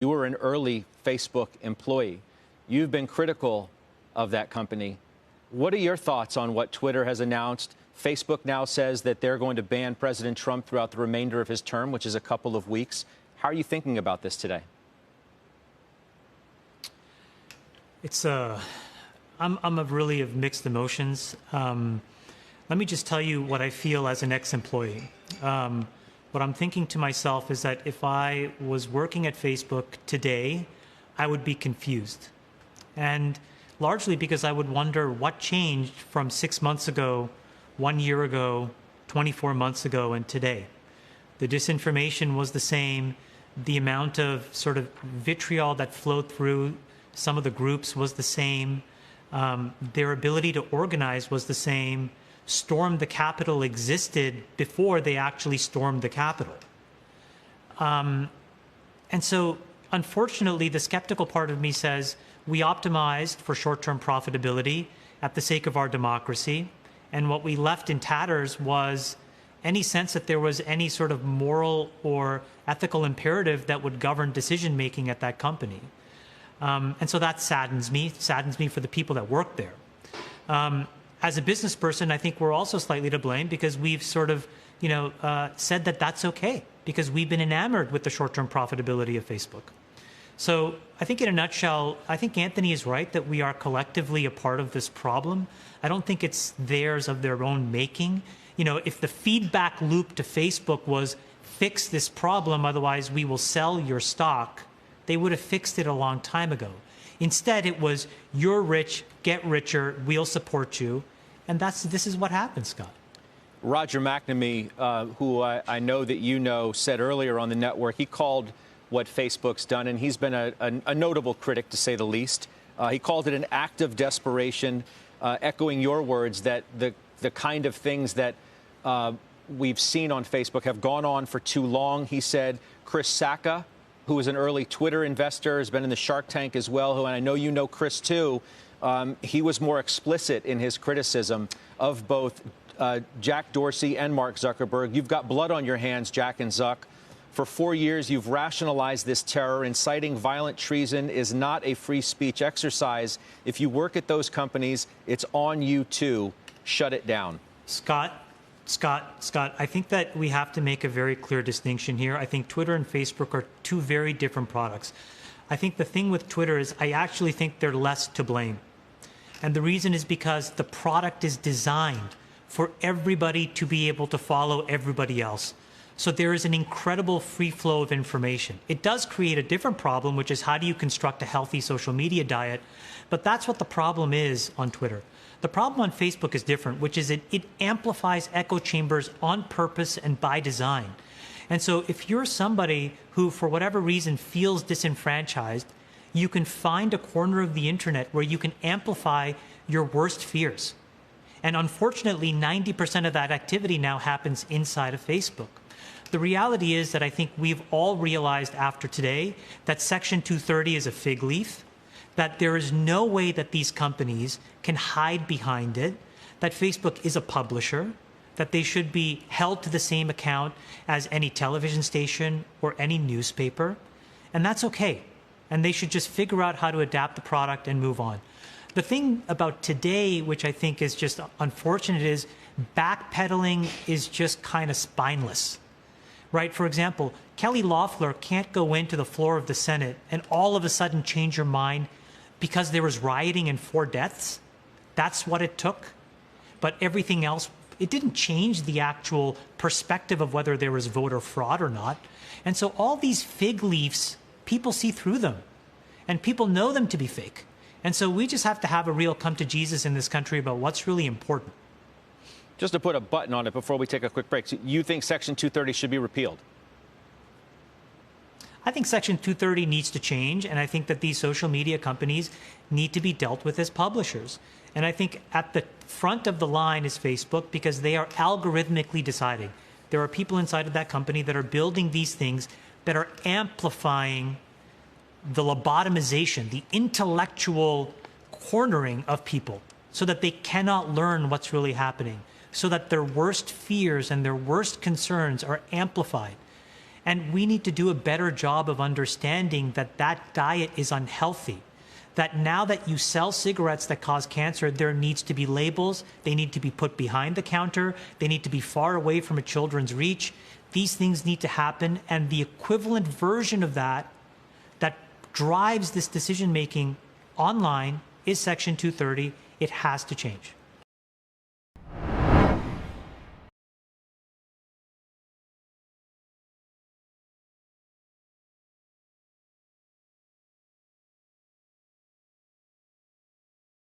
You were an early Facebook employee. You've been critical of that company. What are your thoughts on what Twitter has announced? Facebook now says that they're going to ban President Trump throughout the remainder of his term, which is a couple of weeks. How are you thinking about this today? I'm really of mixed emotions. Let me just tell you what I feel as an ex-employee. What I'm thinking to myself is that if I was working at Facebook today, I would be confused. And largely because I would wonder what changed from 6 months ago, 1 year ago, 24 months ago, and today. The disinformation was the same. The amount of sort of vitriol that flowed through some of the groups was the same. Their ability to organize was the same. Storm the Capitol existed before they actually stormed the Capitol. And so, unfortunately, the skeptical part of me says we optimized for short-term profitability at the sake of our democracy. And what we left in tatters was any sense that there was any sort of moral or ethical imperative that would govern decision-making at that company. And so that saddens me for the people that work there. As a business person, I think we're also slightly to blame because we've sort of, said that that's okay because we've been enamored with the short-term profitability of Facebook. So I think in a nutshell, I think Anthony is right that we are collectively a part of this problem. I don't think it's theirs of their own making. If the feedback loop to Facebook was fix this problem, otherwise we will sell your stock, they would have fixed it a long time ago. Instead, it was, you're rich, get richer, we'll support you. And this is what happened, Scott. Roger McNamee, who I know that you know, said earlier on the network, he called what Facebook's done, and he's been a notable critic, to say the least. He called it an act of desperation, echoing your words that the kind of things that we've seen on Facebook have gone on for too long. He said Chris Sacca, who was an early Twitter investor, has been in the Shark Tank as well, and I know you know Chris too. He was more explicit in his criticism of both Jack Dorsey and Mark Zuckerberg. You've got blood on your hands, Jack and Zuck. For 4 years, you've rationalized this terror. Inciting violent treason is not a free speech exercise. If you work at those companies, it's on you too. Shut it down. Scott, I think that we have to make a very clear distinction here. I think Twitter and Facebook are two very different products. I think the thing with Twitter is I actually think they're less to blame. And the reason is because the product is designed for everybody to be able to follow everybody else. So there is an incredible free flow of information. It does create a different problem, which is how do you construct a healthy social media diet? But that's what the problem is on Twitter. The problem on Facebook is different, which is it amplifies echo chambers on purpose and by design. And so if you're somebody who, for whatever reason, feels disenfranchised, you can find a corner of the internet where you can amplify your worst fears. And unfortunately, 90% of that activity now happens inside of Facebook. The reality is that I think we've all realized after today that Section 230 is a fig leaf, that there is no way that these companies can hide behind it, that Facebook is a publisher, that they should be held to the same account as any television station or any newspaper, and that's okay. And they should just figure out how to adapt the product and move on. The thing about today, which I think is just unfortunate, is backpedaling is just kind of spineless. Right? For example, Kelly Loeffler can't go into the floor of the Senate and all of a sudden change your mind because there was rioting and 4 deaths. That's what it took. But everything else, it didn't change the actual perspective of whether there was voter fraud or not. And so all these fig leaves, people see through them and people know them to be fake. And so we just have to have a real come to Jesus in this country about what's really important. Just to put a button on it before we take a quick break, you think Section 230 should be repealed? I think Section 230 needs to change, and I think that these social media companies need to be dealt with as publishers. And I think at the front of the line is Facebook because they are algorithmically deciding. There are people inside of that company that are building these things that are amplifying the lobotomization, the intellectual cornering of people so that they cannot learn what's really happening, so that their worst fears and their worst concerns are amplified. And we need to do a better job of understanding that that diet is unhealthy. That now that you sell cigarettes that cause cancer, there needs to be labels. They need to be put behind the counter. They need to be far away from a children's reach. These things need to happen. And the equivalent version of that drives this decision-making online is Section 230. It has to change.